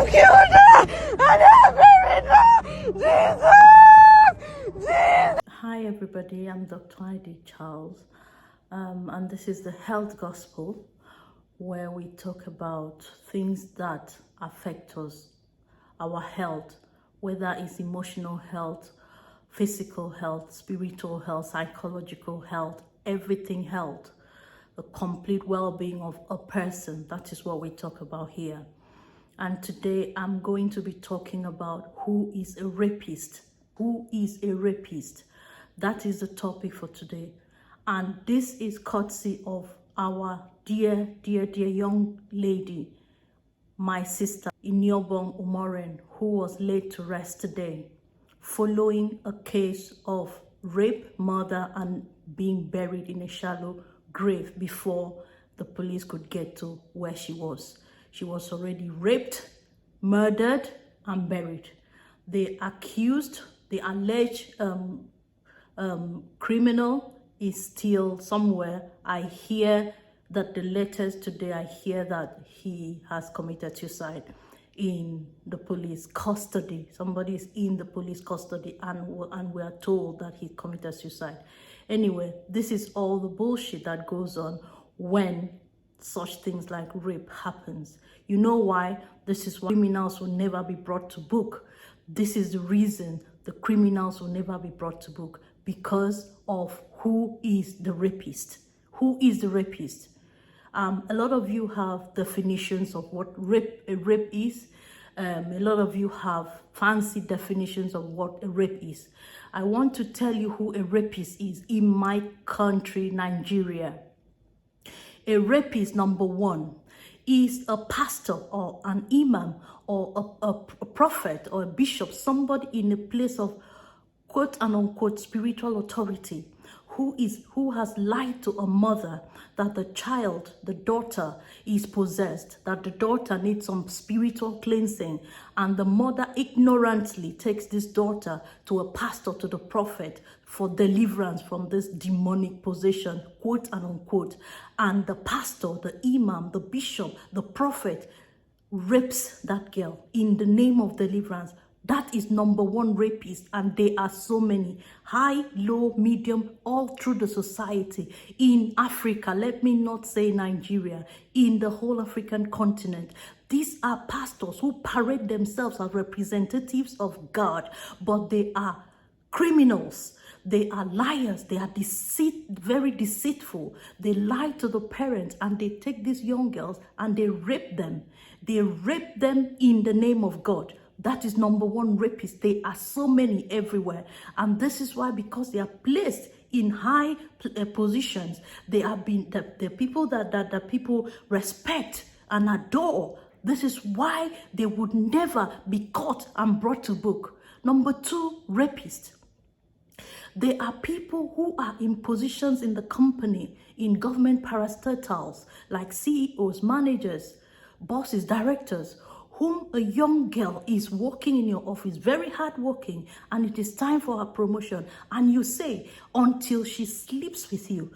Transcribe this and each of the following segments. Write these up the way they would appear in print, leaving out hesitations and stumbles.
have killed her and have buried her. Jesus! Jesus! Hi everybody, I'm Dr. Heidi Charles, and this is the Health Gospel, where we talk about things that affect us, our health, whether it's emotional health, physical health, spiritual health, psychological health, everything health, the complete well-being of a person. That is what we talk about here. And today I'm going to be talking about who is a rapist. Who is a rapist? That is the topic for today. And this is courtesy of our dear young lady, my sister Iniobong Umoren, who was laid to rest today following a case of rape, murder, and being buried in a shallow grave before the police could get to where she was. She was already raped, murdered, and buried. The alleged criminal is still somewhere. I hear that the latest today, I hear that he has committed suicide in the police custody. Somebody is in the police custody, and we are told that he committed suicide. Anyway, this is all the bullshit that goes on when such things like rape happens. You know why? This is why criminals will never be brought to book. This is the reason the criminals will never be brought to book, because of who is the rapist. Who is the rapist? A lot of you have definitions of what a rape is. A lot of you have fancy definitions of what a rape is. I want to tell you who a rapist is in my country, Nigeria. A rapist, number one, is a pastor or an imam or a prophet or a bishop, somebody in a place of quote and unquote spiritual authority, who has lied to a mother that the daughter is possessed, that the daughter needs some spiritual cleansing, and the mother ignorantly takes this daughter to a pastor, to the prophet, for deliverance from this demonic possession, quote and unquote. And the pastor, the imam, the bishop, the prophet rapes that girl in the name of deliverance. That is number one rapist, and there are so many, high, low, medium, all through the society. In Africa, let me not say Nigeria, in the whole African continent, these are pastors who parade themselves as representatives of God, but they are criminals. They are liars. They are very deceitful. They lie to the parents, and they take these young girls and they rape them. They rape them in the name of God. That is number one rapist. There are so many everywhere. And this is why, because they are placed in high positions, they have been the people that people respect and adore. This is why they would never be caught and brought to book. Number two, rapist. There are people who are in positions in the company, in government parastatals, like CEOs, managers, bosses, directors, whom a young girl is working in your office, very hard working, and it is time for her promotion. And you say, until she sleeps with you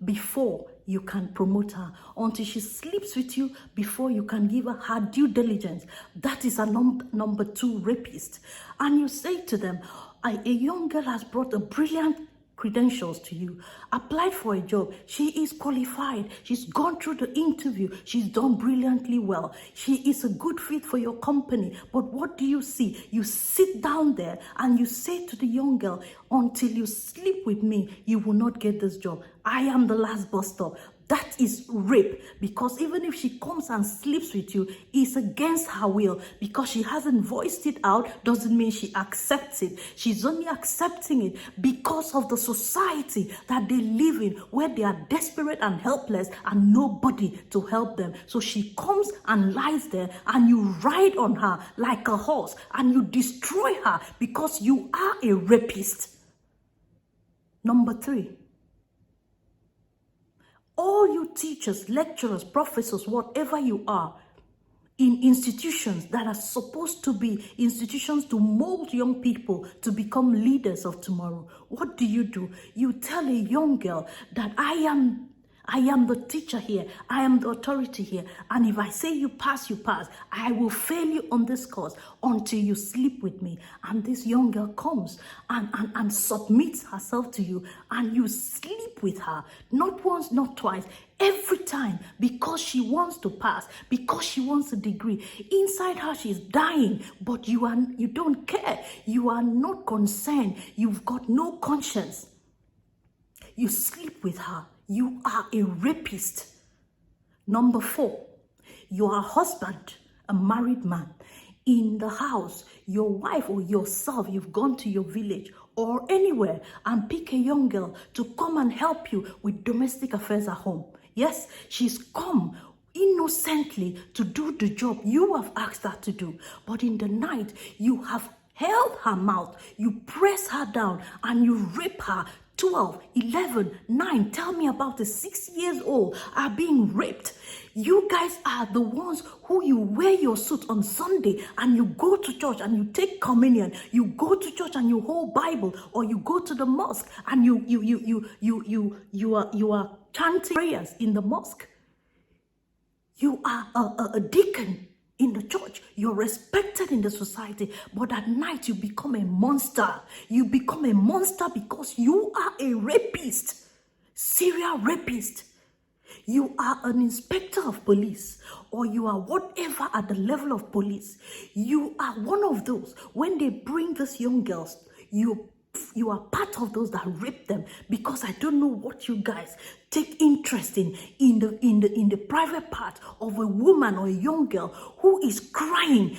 before you can promote her, until she sleeps with you before you can give her due diligence. That is a number two rapist. And you say to them, a young girl has brought a brilliant credentials to you, applied for a job, she is qualified, she's gone through the interview, she's done brilliantly well, she is a good fit for your company. But what do you see? You sit down there and you say to the young girl, until you sleep with me, you will not get this job. I am the last bus stop. That is rape, because even if she comes and sleeps with you, it's against her will, because she hasn't voiced it out, doesn't mean she accepts it. She's only accepting it because of the society that they live in, where they are desperate and helpless and nobody to help them. So she comes and lies there, and you ride on her like a horse and you destroy her because you are a rapist. Number three, all you teachers, lecturers, professors, whatever you are, in institutions that are supposed to be institutions to mold young people to become leaders of tomorrow, what do? You tell a young girl that I I am the teacher here. I am the authority here. And if I say you pass, you pass. I will fail you on this course until you sleep with me. And this young girl comes and submits herself to you, and you sleep with her. Not once, not twice. Every time, because she wants to pass, because she wants a degree. Inside her, she's dying, but you don't care. You are not concerned. You've got no conscience. You sleep with her. You are a rapist. Number 4, you are a husband, a married man. In the house, your wife or yourself, you've gone to your village or anywhere and pick a young girl to come and help you with domestic affairs at home. Yes, she's come innocently to do the job you have asked her to do. But in the night, you have held her mouth, you press her down, and you rape her. 12, 11, 9, tell me about the 6 years old are being raped. You guys are the ones who you wear your suit on Sunday and you go to church and you take communion. You go to church and you hold Bible, or you go to the mosque and you are chanting prayers in the mosque. You are a deacon in the church. You're respected in the society, but at night you become a monster. You become a monster because you are a rapist, serial rapist. You are an inspector of police, or you are whatever at the level of police. You are one of those. When they bring these young girls, you are part of those that rape them, because I don't know what you guys take interest in the private part of a woman or a young girl who is crying.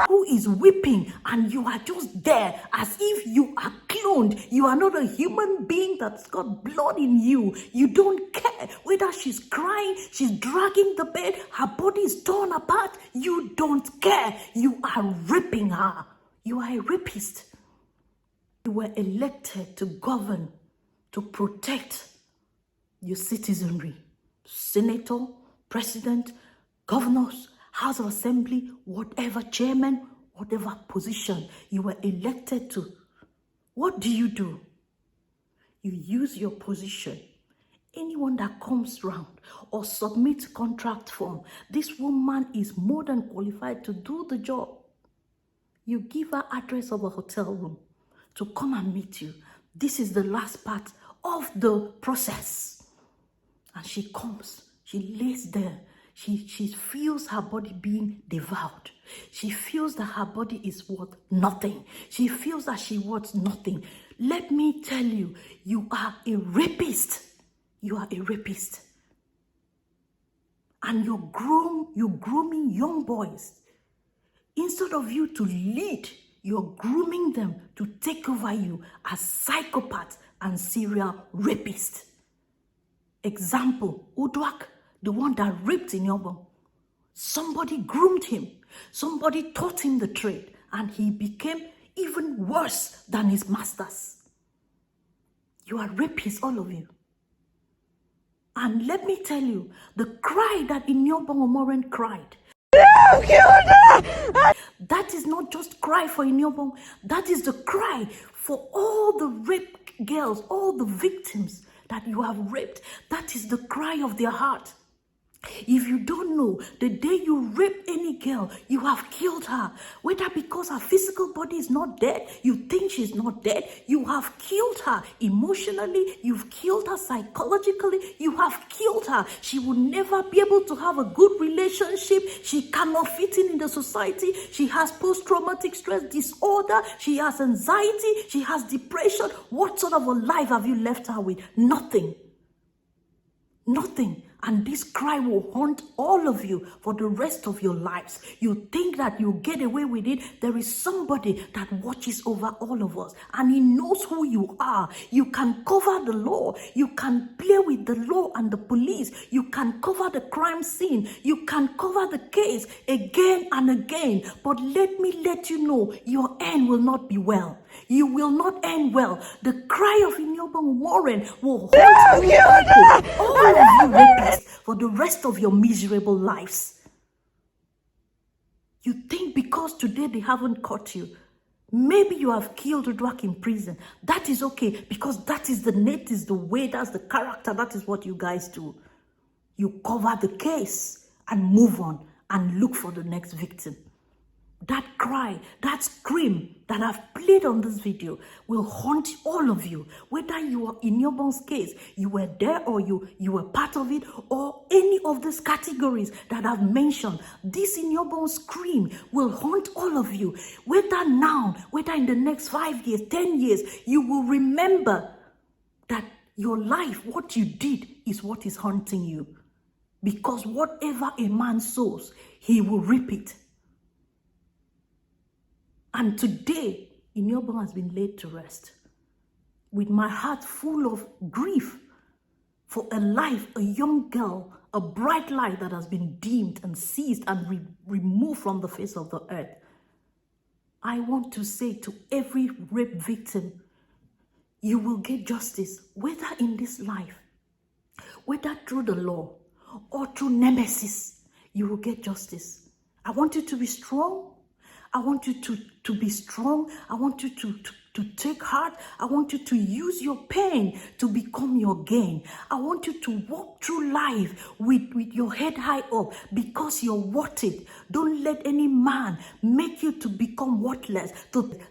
Who is weeping, and you are just there as if you are cloned. You are not a human being that's got blood in you. You don't care whether she's crying, she's dragging the bed, her body is torn apart. You don't care. You are raping her. You are a rapist. You were elected to govern, to protect your citizenry. Senator, president, governors, House of Assembly, whatever, chairman, whatever position you were elected to. What do? You use your position. Anyone that comes round or submits contract form, this woman is more than qualified to do the job. You give her address of a hotel room to come and meet you. This is the last part of the process. And she comes, she lays there. She feels her body being devoured. She feels that her body is worth nothing. She feels that she worth nothing. Let me tell you, you are a rapist. You are a rapist. And you're grooming young boys. Instead of you to lead, you're grooming them to take over you as psychopaths and serial rapists. Example, Udwak, the one that raped in Yobon. Somebody groomed him. Somebody taught him the trade, and he became even worse than his masters. You are rapists, all of you. And let me tell you, the cry that Inyobong Omoren cried, that is not just cry for Inyobong. That is the cry for all the rape girls, all the victims that you have raped. That is the cry of their heart. If you don't know, the day you rape any girl, you have killed her. Whether because her physical body is not dead, you think she's not dead, you have killed her emotionally, you've killed her psychologically, you have killed her. She will never be able to have a good relationship. She cannot fit in the society. She has post-traumatic stress disorder. She has anxiety. She has depression. What sort of a life have you left her with? Nothing. Nothing. And this cry will haunt all of you for the rest of your lives. You think that you get away with it. There is somebody that watches over all of us, and he knows who you are. You can cover the law. You can play with the law and the police. You can cover the crime scene. You can cover the case again and again. But let me let you know, your end will not be well. You will not end well. The cry of Inyobong Warren will haunt you, all of you rapists, for the rest of your miserable lives. You think because today they haven't caught you, Maybe you have killed Uduak in prison. That is okay, because that is the way, that's the character, that is what you guys do. You cover the case and move on and look for the next victim. That cry, that scream that I've played on this video will haunt all of you. Whether you are in your boss case, you were there, or you were part of it, or any of these categories that I've mentioned, this in your boss scream will haunt all of you. Whether now, whether in the next 5 years, 10 years, you will remember that your life, what you did, is what is haunting you. Because whatever a man sows, he will reap it. And today, Inyobo has been laid to rest, with my heart full of grief for a life, a young girl, a bright light that has been dimmed and seized and removed from the face of the earth. I want to say to every rape victim, you will get justice, whether in this life, whether through the law or through nemesis, you will get justice. I want you to be strong. I want you to be strong. I want you to take heart. I want you to use your pain to become your gain. I want you to walk through life with your head high up, because you're worth it. Don't let any man make you to become worthless.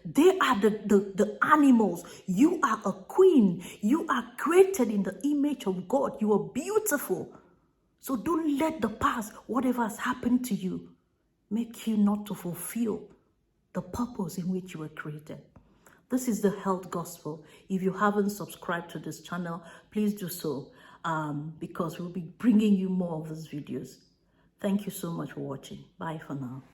They are the animals. You are a queen. You are created in the image of God. You are beautiful. So don't let the past, whatever has happened to you, make you not to fulfill the purpose in which you were created. This is the health gospel. If you haven't subscribed to this channel, please do so, because we'll be bringing you more of these videos. Thank you so much for watching. Bye for now.